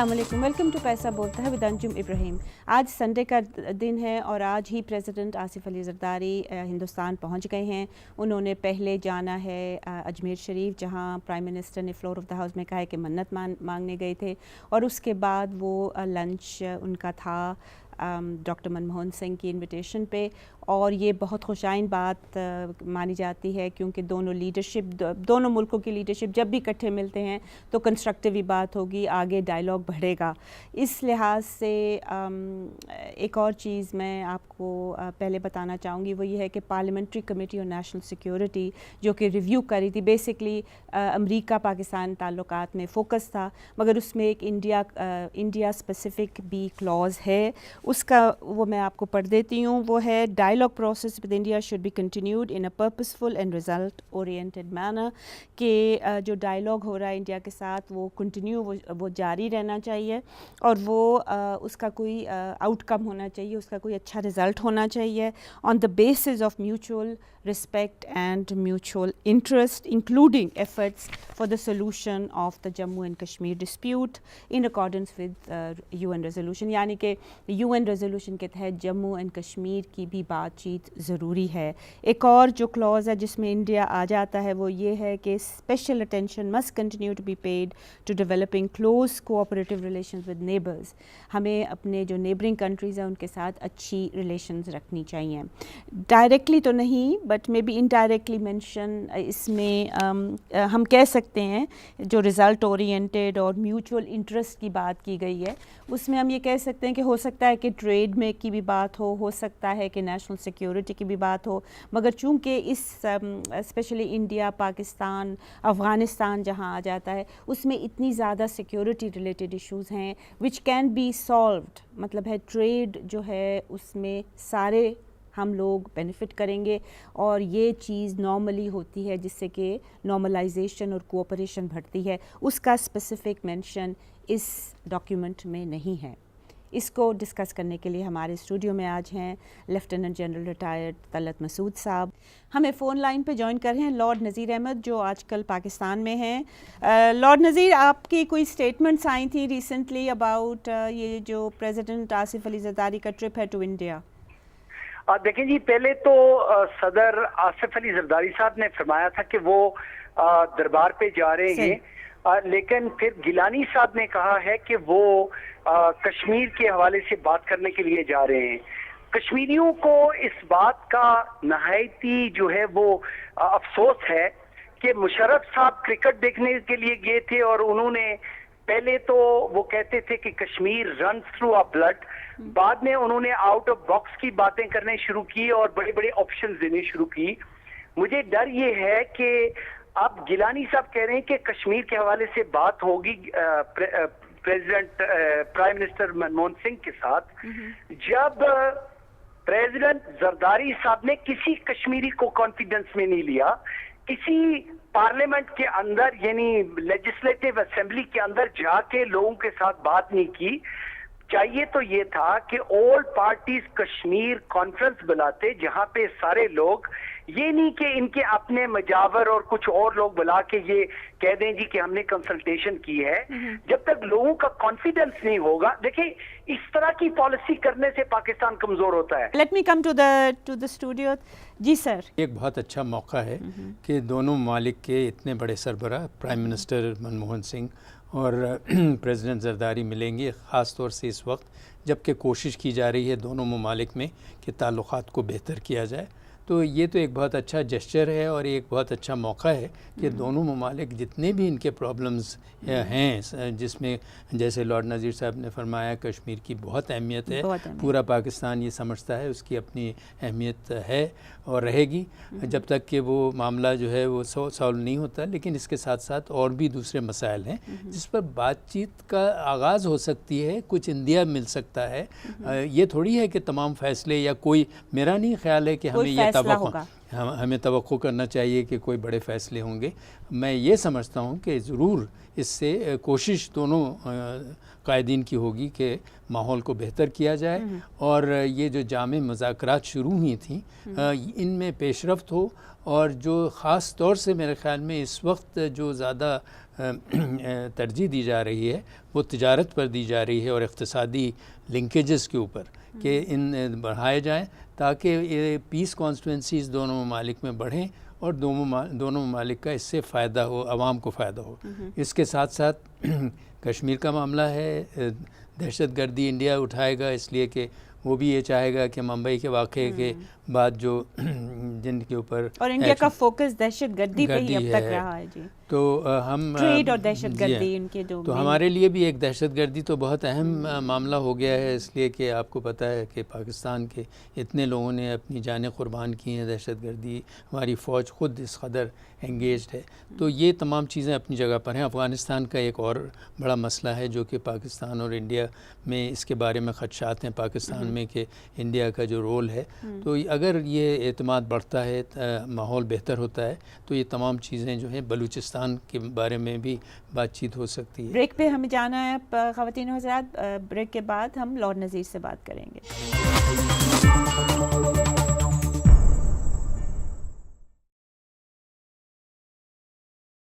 अस्सलाम वालेकुम, welcome to पैसा बोलता है विद अंजुम इब्राहिम। आज संडे का दिन है और आज ही प्रेसिडेंट आसिफ अली ज़रदारी हिंदुस्तान पहुंच गए हैं। उन्होंने पहले जाना है अजमेर शरीफ, जहां प्राइम मिनिस्टर ने फ्लोर ऑफ द हाउस में कहा है कि मन्नत मांगने गए थे, और उसके बाद वो लंच उनका था डॉक्टर मनमोहन सिंह की इनविटेशन पे। और ये बहुत खुशाइन बात मानी जाती है, क्योंकि दोनों मुल्कों की लीडरशिप जब भी इकट्ठे मिलते हैं तो कंस्ट्रक्टिव ही बात होगी, आगे डायलॉग बढ़ेगा। इस लिहाज से एक और चीज़ मैं आपको पहले बताना चाहूँगी, वो ये है कि parliamentary committee on national security जो कि रिव्यू कर रही थी, बेसिकली अमेरिका पाकिस्तान ताल्लुकात में फ़ोकस था, मगर उसमें एक इंडिया स्पेसिफ़िक भी क्लॉज़ है। उसका वो मैं आपको पढ़ देती हूँ। वो है dialogue process with India should be continued in a purposeful and result oriented manner, कि जो डायलॉग हो रहा है इंडिया के साथ वो कंटिन्यू, वो जारी रहना चाहिए, और वो उसका कोई आउटकम होना चाहिए, उसका कोई अच्छा रिज़ल्ट होना चाहिए on the basis of mutual respect and mutual interest, including efforts for the solution of the Jammu and Kashmir dispute in accordance with UN resolution। यानी कि UN resolution के तहत जम्मू एंड कश्मीर की भी बातचीत ज़रूरी है। एक और जो क्लॉज है जिसमें इंडिया आ जाता है वो ये है कि special attention must continue to be paid to developing close cooperative relations with neighbors। हमें अपने जो नेबरिंग कंट्रीज़ हैं उनके साथ अच्छी रिलेशंस रखनी चाहिए। डायरेक्टली तो नहीं, but may be indirectly mention इसमें हम कह सकते हैं, जो रिज़ल्ट ओरिएंटेड और म्यूचुअल इंटरेस्ट की बात की गई है, उसमें हम ये कह सकते हैं कि हो सकता है कि ट्रेड में की भी बात हो सकता है कि नेशनल सिक्योरिटी की भी बात हो, मगर चूंकि इस स्पेशली इंडिया, पाकिस्तान, अफ़गानिस्तान जहाँ आ जाता है, उसमें इतनी ज़्यादा सिक्योरिटी रिलेटेड इश्यूज़ हैं विच कैन बी सॉल्व्ड। मतलब है ट्रेड जो है उसमें सारे हम लोग बेनिफिट करेंगे, और ये चीज़ नॉर्मली होती है जिससे कि नॉर्मलाइजेशन और कोऑपरेशन बढ़ती है। उसका स्पेसिफिक मेंशन इस डॉक्यूमेंट में नहीं है। इसको डिस्कस करने के लिए हमारे स्टूडियो में आज हैं lieutenant general retired Talat Masood Sahab. हमें फ़ोन लाइन पे ज्वाइन कर रहे हैं लॉर्ड नज़ीर अहमद, जो आजकल पाकिस्तान में हैं। लॉर्ड नज़ीर, आपकी कोई स्टेटमेंट्स आई थी रिसेंटली अबाउट ये जो प्रेसिडेंट आसिफ अली ज़रदारी का ट्रिप है टू इंडिया? देखें जी, पहले तो सदर आसिफ अली जरदारी साहब ने फरमाया था कि वो दरबार पे जा रहे हैं, लेकिन फिर गिलानी साहब ने कहा है कि वो कश्मीर के हवाले से बात करने के लिए जा रहे हैं। कश्मीरियों को इस बात का नहायती जो है वो अफसोस है कि मुशर्रफ साहब क्रिकेट देखने के लिए गए थे, और उन्होंने पहले तो वो कहते थे कि Kashmir run through a blood, बाद में उन्होंने आउट ऑफ बॉक्स की बातें करने शुरू की और बड़े बड़े ऑप्शंस देने शुरू की। मुझे डर ये है कि अब गिलानी साहब कह रहे हैं कि कश्मीर के हवाले से बात होगी प्राइम मिनिस्टर मनमोहन सिंह के साथ। जब प्रेसिडेंट जरदारी साहब ने किसी कश्मीरी को कॉन्फिडेंस में नहीं लिया, किसी पार्लियामेंट के अंदर यानी लेजिस्लेटिव असेंबली के अंदर जाके लोगों के साथ बात नहीं की, चाहिए तो ये था कि ऑल पार्टीज कश्मीर कॉन्फ्रेंस बुलाते, जहां पे सारे लोग, ये नहीं कि इनके अपने मजावर और कुछ और लोग बुला के ये कह दें जी कि हमने कंसल्टेशन की है। जब तक लोगों का कॉन्फिडेंस नहीं होगा, देखिए इस तरह की पॉलिसी करने से पाकिस्तान कमजोर होता है। Let me come to the studio. जी सर, एक बहुत अच्छा मौका है कि दोनों ममालिक के इतने बड़े सरबराह प्राइम मिनिस्टर मनमोहन सिंह और प्रेसिडेंट जरदारी मिलेंगे, ख़ास तौर से इस वक्त जबकि कोशिश की जा रही है दोनों ममालिक में कि ताल्लुक़ात को बेहतर किया जाए। तो ये तो एक बहुत अच्छा जेस्चर है और एक बहुत अच्छा मौका है कि दोनों ममालिक जितने भी इनके प्रॉब्लम्स हैं, जिसमें जैसे लॉर्ड नज़ीर साहब ने फरमाया कश्मीर की बहुत अहमियत है, पूरा पाकिस्तान ये समझता है उसकी अपनी अहमियत है और रहेगी जब तक कि वो मामला जो है वो सॉल्व नहीं होता। लेकिन इसके साथ साथ और भी दूसरे मसाइल हैं जिस पर बातचीत का आगाज़ हो सकती है, कुछ इंदिया मिल सकता है। ये थोड़ी है कि तमाम फ़ैसले या कोई, मेरा नहीं ख्याल है कि हमें तवक्को करना चाहिए कि कोई बड़े फ़ैसले होंगे। मैं ये समझता हूँ कि ज़रूर इससे कोशिश दोनों कायदीन की होगी कि माहौल को बेहतर किया जाए और ये जो जामे मुज़ाकरात शुरू हुई थी इनमें पेशरफ्त हो, और जो ख़ास तौर से मेरे ख़्याल में इस वक्त जो ज़्यादा ترجیح دی جا رہی ہے وہ تجارت پر دی جا رہی ہے اور اقتصادی لنکیجز کے اوپر کہ ان بڑھائے جائیں تاکہ پیس کانسٹیٹوئنسیز دونوں ممالک میں بڑھیں اور دونوں ممالک کا اس سے فائدہ ہو، عوام کو فائدہ ہو۔ اس کے ساتھ ساتھ کشمیر کا معاملہ ہے، دہشت گردی انڈیا اٹھائے گا اس لیے کہ وہ بھی یہ چاہے گا کہ ممبئی کے واقعے کے بعد جو جن کے اوپر اور انڈیا کا فوکس دہشت گردی پہ ہی اب تک رہا ہے جی، تو ہم ٹریڈ اور دہشت گردی ان کے جو تو ہمارے لیے بھی ایک دہشت گردی تو بہت اہم معاملہ ہو گیا ہے، اس لیے کہ آپ کو پتہ ہے کہ پاکستان کے اتنے لوگوں نے اپنی جانیں قربان کی ہیں دہشت گردی، ہماری فوج خود اس قدر انگیجڈ ہے، تو یہ تمام چیزیں اپنی جگہ پر ہیں۔ افغانستان کا ایک اور بڑا مسئلہ ہے جو کہ پاکستان اور انڈیا میں اس کے بارے میں خدشات ہیں پاکستان میں کہ انڈیا کا جو رول ہے، تو اگر یہ اعتماد بڑھتا ہے، ماحول بہتر ہوتا ہے، تو یہ تمام چیزیں جو ہیں بلوچستان کے بارے میں بھی بات چیت ہو سکتی ہے۔ بریک پہ ہمیں جانا ہے خواتین و حضرات، بریک کے بعد ہم لارڈ نذیر سے بات کریں گے۔